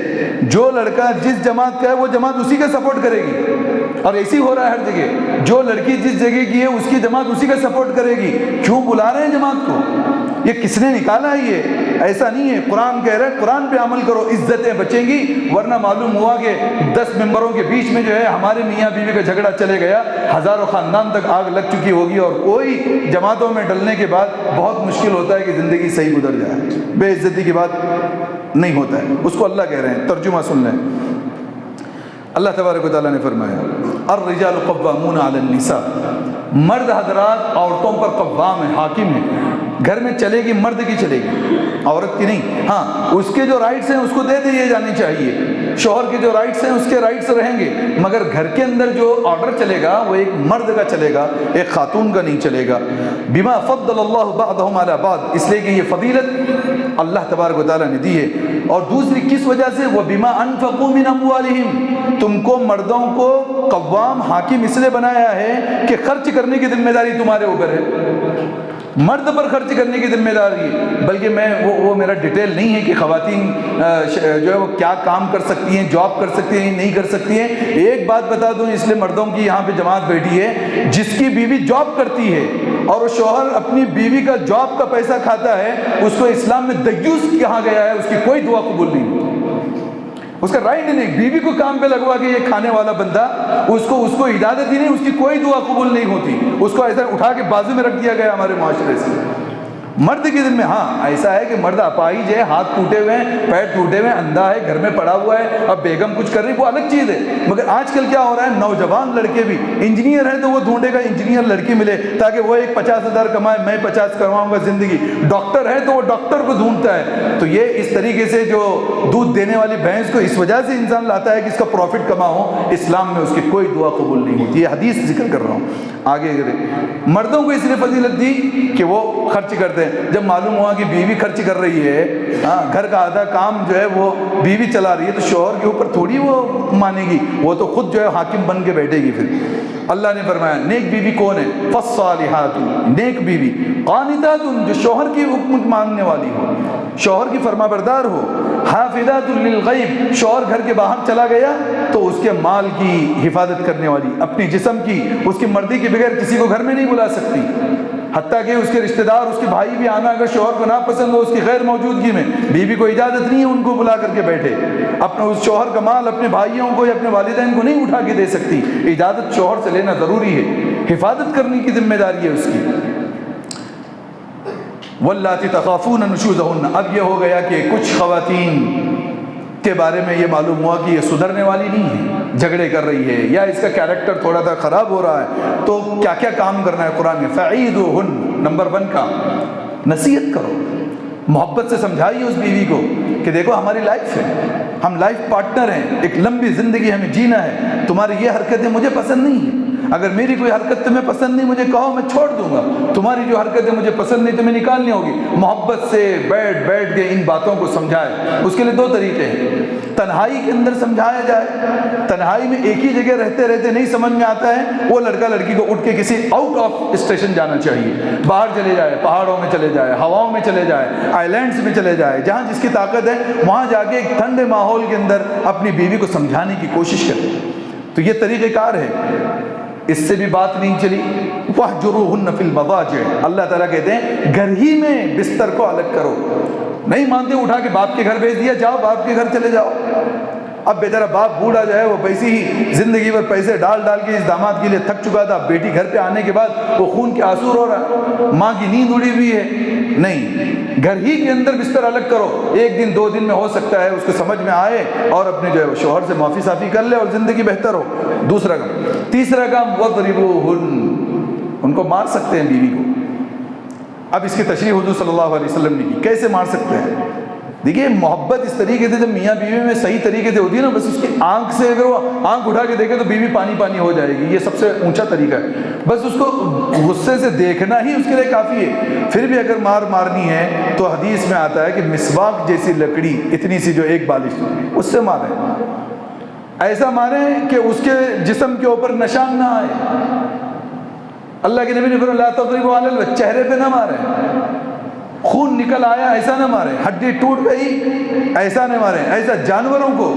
S1: جو لڑکا جس جماعت کا ہے وہ جماعت اسی کا سپورٹ کرے گی، اور ایسی ہو رہا ہے ہر جگہ، جو لڑکی جس جگہ کی ہے اس کی جماعت اسی کا سپورٹ کرے گی۔ کیوں بلا رہے ہیں جماعت کو؟ یہ کس نے نکالا ہے؟ یہ ایسا نہیں ہے، قرآن کہہ رہا ہے قرآن پہ عمل کرو، عزتیں بچیں گی، ورنہ معلوم ہوا کہ 10 ممبروں کے بیچ میں جو ہے ہمارے میاں بیوی کا جھگڑا چلے گیا، ہزاروں خاندان تک آگ لگ چکی ہوگی، اور کوئی جماعتوں میں ڈلنے کے بعد بہت مشکل ہوتا ہے کہ زندگی صحیح گزر جائے، بے عزتی کی بات نہیں ہوتا ہے۔ اس کو اللہ کہہ رہے ہیں، ترجمہ سن لیں۔ اللہ تبارک و تعالیٰ نے فرمایا الرجال قوامون علی النساء، مرد حضرات عورتوں پر قوام ہے، حاکم ہے۔ گھر میں چلے گی مرد کی چلے گی، عورت کی نہیں۔ ہاں اس کے جو رائٹس ہیں اس کو دے دیے جانے چاہیے، شوہر کے جو رائٹس ہیں اس کے رائٹس رہیں گے، مگر گھر کے اندر جو آرڈر چلے گا وہ ایک مرد کا چلے گا، ایک خاتون کا نہیں چلے گا۔ بما فضل اللہ بعضهم علی بعض، اس لیے کہ یہ فضیلت اللہ تبارک و تعالیٰ نے دی ہے۔ اور دوسری کس وجہ سے، وبما انفقوا من اموالہم، تم کو مردوں کو قوام حاکم اس لیے بنایا ہے کہ خرچ کرنے کی ذمہ داری تمہارے اوپر ہے، مرد پر خرچ کرنے کی ذمہ داری ہے۔ بلکہ میں وہ میرا ڈیٹیل نہیں ہے کہ خواتین جو ہے وہ کیا کام کر سکتی ہیں، جاب کر سکتی ہیں نہیں کر سکتی ہیں۔ ایک بات بتا دوں، اس لیے مردوں کی یہاں پہ جماعت بیٹھی ہے، جس کی بیوی جاب کرتی ہے اور شوہر اپنی بیوی کا جاب کا پیسہ کھاتا ہے، اس کو اسلام میں دیوس کہا گیا ہے، اس کی کوئی دعا قبول نہیں ہوتی، اس کا رائٹ ہی نہیں۔ بیوی کو کام پہ لگوا کے یہ کھانے والا بندہ، اس کو اجازت ہی نہیں، اس کی کوئی دعا قبول نہیں ہوتی، اس کو ایسا اٹھا کے بازو میں رکھ دیا گیا ہمارے معاشرے سے۔ مرد کی ذمہ، ہاں ایسا ہے کہ مرد اپاہج ہے، ہاتھ ٹوٹے ہوئے ہیں، پیر ٹوٹے ہوئے ہیں، اندھا ہے، گھر میں پڑا ہوا ہے، اب بیگم کچھ کر رہی، وہ الگ چیز ہے۔ مگر آج کل کیا ہو رہا ہے، نوجوان لڑکے بھی انجینئر ہیں تو وہ ڈھونڈے گا انجینئر لڑکی ملے تاکہ وہ ایک 50,000 کمائے، میں 50 کرواؤں گا زندگی۔ ڈاکٹر ہے تو وہ ڈاکٹر کو ڈھونڈتا ہے۔ تو یہ اس طریقے سے جو دودھ دینے والی بھینس کو اس وجہ سے انسان لاتا ہے کہ اس کا پروفٹ کما ہو، اسلام میں اس کی کوئی دعا قبول نہیں ہوتی۔ یہ حدیث ذکر کر رہا ہوں۔ آگے مردوں کو اس لیے فضیلت دی کہ وہ خرچ کرتے ہیں۔ جب معلوم ہوا کہ بیوی خرچ کر رہی ہے، گھر کا آدھا کام جو ہے وہ بیوی چلا رہی ہے، تو شوہر کے اوپر تھوڑی وہ مانے گی، وہ تو خود جو ہے حاکم بن کے بیٹھے گی۔ پھر اللہ نے فرمایا نیک بیوی کون ہے، فالصالحات، نیک بیوی، قانتات، جو شوہر کی حکم ماننے والی ہو، شوہر کی فرما بردار ہو، حافظات للغیب، شوہر گھر کے باہر چلا گیا تو اس کے مال کی حفاظت کرنے والی، اپنی جسم کی، اس کی مرضی کے بغیر کسی کو گھر میں نہیں بلا سکتی، حتیٰ کہ اس کے رشتہ دار، اس کے بھائی بھی آنا اگر شوہر کو ناپسند ہو اس کی غیر موجودگی میں، بیوی کو اجازت نہیں ہے ان کو بلا کر کے بیٹھے، اپنا اس شوہر کا مال اپنے بھائیوں کو یا اپنے والدین کو نہیں اٹھا کے دے سکتی، اجازت شوہر سے لینا ضروری ہے، حفاظت کرنے کی ذمہ داری ہے اس کی۔ واللاتی تخافون نشوزہن، اب یہ ہو گیا کہ کچھ خواتین کے بارے میں یہ معلوم ہوا کہ یہ سدھرنے والی نہیں ہے، جھگڑے کر رہی ہے یا اس کا کیریکٹر تھوڑا سا خراب ہو رہا ہے، تو کیا کیا کام کرنا ہے قرآن میں؟ فعیدوہن، نمبر 1 کام، نصیحت کرو، محبت سے سمجھائیے اس بیوی کو کہ دیکھو ہماری لائف ہے، ہم لائف پارٹنر ہیں، ایک لمبی زندگی ہمیں جینا ہے، تمہاری یہ حرکتیں مجھے پسند نہیں ہیں، اگر میری کوئی حرکت تمہیں پسند نہیں مجھے کہو، میں چھوڑ دوں گا، تمہاری جو حرکتیں مجھے پسند نہیں تمہیں نکالنی ہوگی۔ محبت سے بیٹھ کے ان باتوں کو سمجھائے۔ اس کے لیے 2 طریقے ہیں، تنہائی کے اندر سمجھایا جائے، تنہائی میں ایک ہی جگہ رہتے نہیں سمجھ میں آتا ہے، وہ لڑکا لڑکی کو اٹھ کے کسی آؤٹ آف اسٹیشن جانا چاہیے، باہر چلے جائے، پہاڑوں میں چلے جائے، ہواؤں میں چلے جائے، آئی لینڈس میں چلے جائے، جہاں جس کی طاقت ہے وہاں جا کے ایک ٹھنڈے ماحول کے اندر اپنی بیوی کو سمجھانے کی کوشش کرے۔ تو یہ طریقہ کار ہے، اس سے بھی بات نہیں چلی، وَاحْجُرُوهُنَّ فِي الْمَضَاجِعِ، اللہ تعالیٰ کہتے ہیں گھر ہی میں بستر کو الگ کرو، نہیں مانتے اٹھا کے باپ کے گھر بھیج دیا، جاؤ باپ کے گھر چلے جاؤ۔ اب بیچارہ باپ بوڑھا جو ہے وہ پیسے ہی زندگی بھر پیسے ڈال کے اس داماد کے لیے تھک چکا تھا، بیٹی گھر پہ آنے کے بعد وہ خون کے آنسو رو رہا ہے، ماں کی نیند اڑی ہوئی ہے۔ نہیں، گھر ہی کے اندر بستر الگ کرو، 1 دن 2 دن میں ہو سکتا ہے اس کو سمجھ میں آئے اور اپنے جو ہے شوہر سے معافی صافی کر لے اور زندگی بہتر ہو۔ دوسرا کام۔ تیسرا کام، وَضْرِبُوهُنَّ، ان کو مار سکتے ہیں بیوی کو۔ اب اس کی تشریح حضور صلی اللہ علیہ وسلم نے کی، کیسے مار سکتے ہیں؟ دیکھیے محبت اس طریقے سے جب میاں بیوی میں صحیح طریقے سے ہوتی ہے نا، بس اس کی آنکھ سے اگر وہ آنکھ اٹھا کے دیکھے تو بیوی پانی پانی ہو جائے گی، یہ سب سے اونچا طریقہ ہے۔ بس اس کو غصے سے دیکھنا ہی اس کے لیے کافی ہے۔ پھر بھی اگر مارنی ہے تو حدیث میں آتا ہے کہ مسواک جیسی لکڑی اتنی سی جو ایک بالش اس سے ماریں، ایسا ماریں کہ اس کے جسم کے اوپر نشان نہ آئے۔ اللہ کے نبی نے فرمایا لا تضربوا علی الوجه، چہرے پہ نہ ماریں، خون نکل آیا ایسا نہ ماریں، ہڈی ٹوٹ گئی ایسا نہ ماریں۔ ایسا جانوروں کو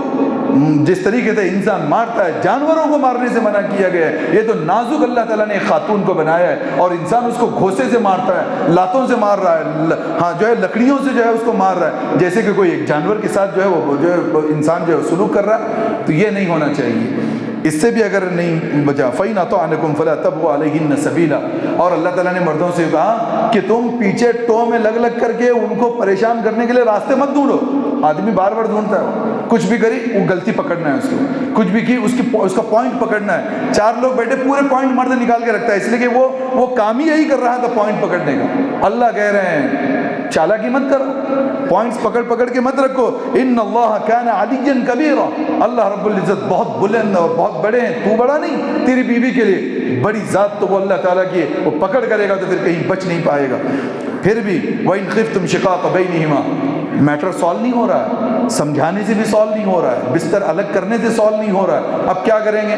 S1: جس طریقے سے انسان مارتا ہے، جانوروں کو مارنے سے منع کیا گیا ہے۔ یہ تو نازک اللہ تعالیٰ نے ایک خاتون کو بنایا ہے اور انسان اس کو گھوسے سے مارتا ہے، لاتوں سے مار رہا ہے، ہاں جو ہے لکڑیوں سے جو ہے اس کو مار رہا ہے، جیسے کہ کوئی ایک جانور کے ساتھ جو ہے وہ جو ہے انسان جو ہے سلوک کر رہا ہے۔ تو یہ نہیں ہونا چاہیے۔ اس سے بھی اگر نہیں بچا فَإِنْ أَطَعْنَكُمْ فَلَا تَبْغُوا عَلَيْهِنَّ سَبِيلًا، اور اللہ تعالیٰ نے مردوں سے کہا کہ تم پیچھے ٹو میں لگ کر کے ان کو پریشان کرنے کے لیے راستے مت ڈھونڈو۔ آدمی بار بار ڈھونڈتا ہے، کچھ بھی کری وہ غلطی پکڑنا ہے اس کو، کچھ بھی کی اس کا پوائنٹ پکڑنا ہے۔ چار لوگ بیٹھے پورے پوائنٹ مرد نکال کے رکھتا ہے، اس لیے کہ وہ کام ہی یہی کر رہا تھا پوائنٹ پکڑنے کا۔ اللہ کہہ رہے ہیں چالاکی مت کرو، پوائنٹس پکڑ کے مت رکھو۔ ان اللہ کان علیٰ کبیرا، اللہ رب العزت بہت بلند اور بہت بڑے ہیں، تو بڑا نہیں، تیری بیوی کے لیے بڑی ذات تو وہ اللہ تعالیٰ کی ہے، وہ پکڑ کرے گا تو پھر کہیں بچ نہیں پائے گا۔ پھر بھی وَإِنْ خِفْتُمْ شِقَاقَ بَيْنِهِمَا، میٹر سالو نہیں ہو رہا ہے، سمجھانے سے بھی سالو نہیں ہو رہا ہے، بستر الگ کرنے سے سالو نہیں ہو رہا ہے، اب کیا کریں گے؟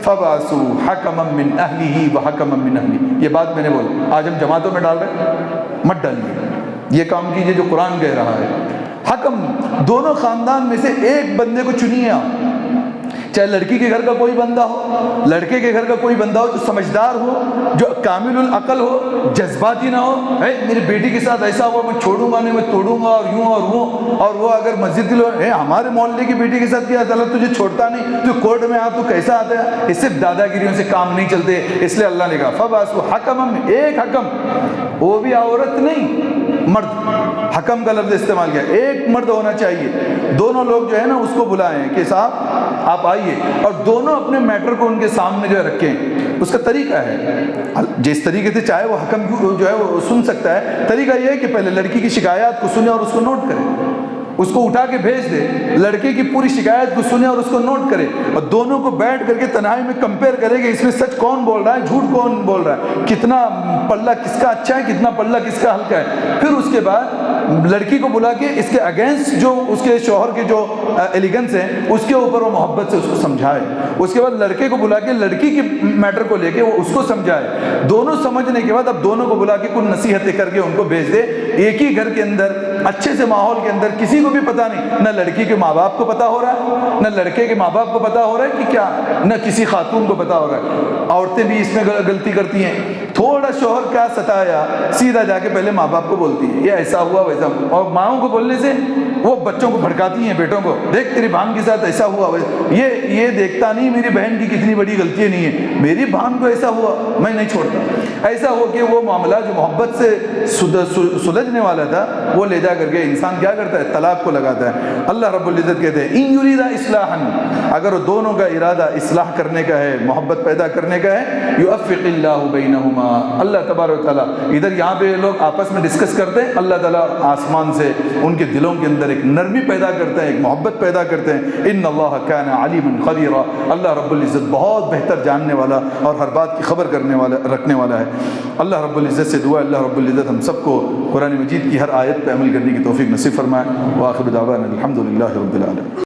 S1: فَبَعَثُوا حَكَمًا مِّنْ أَهْلِهِ وَحَكَمًا مِّنْ أَهْلِهِ، یہ بات میں نے بولا، آج ہم جماعتوں میں ڈال رہے ہیں، مت ڈالیے، یہ کام کیجئے جو قرآن کہہ رہا ہے۔ حکم دونوں خاندان میں سے ایک بندے کو چنیے آپ، چاہے لڑکی کے گھر کا کوئی بندہ ہو، لڑکے کے گھر کا کوئی بندہ ہو، جو سمجھدار ہو، جو کامل العقل ہو، جذباتی نہ ہو، میری بیٹی کے ساتھ ایسا ہوا میں چھوڑوں گا نہیں، میں توڑوں گا اور یوں اور وہ اگر مسجد کے لوگ ہمارے محلے کی بیٹی کے ساتھ کیا اللہ تجھے چھوڑتا نہیں، تو کورٹ میں آ تو کیسا آتا ہے؟ اس صرف دادا گیریوں سے کام نہیں چلتے، اس لیے اللہ نے کہا فَبَعَثُوا حَكَمًا، ایک حکم، وہ بھی عورت نہیں مرد، حکم کا لفظ استعمال کیا، ایک مرد ہونا چاہیے۔ دونوں لوگ جو ہے نا اس کو بلائیں کہ صاحب آپ آئیے، اور دونوں اپنے میٹر کو ان کے سامنے جو ہے رکھیں۔ اس کا طریقہ ہے جس طریقے سے چاہے وہ حکم جو ہے وہ سن سکتا ہے، طریقہ یہ ہے کہ پہلے لڑکی کی شکایات کو سنے اور اس کو نوٹ کرے، اس کو اٹھا کے بھیج دے، لڑکے کی پوری شکایت کو سنے اور اس کو نوٹ کرے، اور دونوں کو بیٹھ کر کے تنہائی میں کمپیئر کرے کہ اس میں سچ کون بول رہا ہے، جھوٹ کون بول رہا ہے، کتنا پلہ کس کا اچھا ہے، کتنا پلہ کس کا ہلکا ہے۔ پھر اس کے بعد لڑکی کو بلا کے اس کے اگینسٹ جو اس کے شوہر کے جو ایلیگنس ہیں اس کے اوپر وہ محبت سے اس کو سمجھائے، اس کے بعد لڑکے کو بلا کے لڑکی کی میٹر کو لے کے وہ اس کو سمجھائے، دونوں سمجھنے کے بعد اب دونوں کو بلا کے کچھ نصیحتیں کر کے ان کو بھیج دے۔ ایک ہی گھر کے اندر اچھے سے ماحول کے اندر کسی کو بھی پتہ نہیں، نہ لڑکی کے ماں باپ کو پتہ ہو رہا ہے، نہ لڑکے کے ماں باپ کو پتہ ہو رہا ہے کہ کیا، نہ کسی خاتون کو پتہ ہو رہا ہے۔ عورتیں بھی اس میں غلطی کرتی ہیں، تھوڑا شوہر کا ستایا سیدھا جا کے پہلے ماں باپ کو بولتی ہے یہ ایسا ہوا ویسا ہوا، اور ماؤں کو بولنے سے وہ بچوں کو بھڑکاتی ہیں، بیٹوں کو، دیکھ تیری بہن کے ساتھ ایسا ہوا ویسا، یہ دیکھتا نہیں میری بہن کی کتنی بڑی غلطی نہیں ہے، میری بہن کو ایسا ہوا میں نہیں چھوڑتا۔ ایسا ہو کہ وہ معاملہ جو محبت سے سلجھنے والا تھا وہ لے جا کر کے انسان کیا کرتا ہے، طلاق کو لگاتا ہے۔ اللہ رب العزت کہتے ہیں ان یریدا اصلاحا، اگر دونوں کا ارادہ اصلاح کرنے کا ہے، محبت پیدا کرنے کا ہے، یوفق اللہ بینہما، اللہ تبارک و تعالیٰ ادھر یہاں پہ لوگ آپس میں ڈسکس کرتے ہیں، اللہ تعالیٰ آسمان سے ان کے دلوں کے اندر ایک نرمی پیدا کرتے ہیں، ایک محبت پیدا کرتے ہیں۔ ان اللہ کان علیما خبیرا، اللہ رب العزت بہت بہتر جاننے والا اور ہر بات کی خبر کرنے والا رکھنے والا ہے۔ اللہ رب العزت سے دعا اللہ رب العزت ہم سب کو قرآن مجید کی ہر آیت پہ عمل کرنے کی توفیق نصیب فرمائے۔ وآخر دعوانا الحمد للہ رب العالمین۔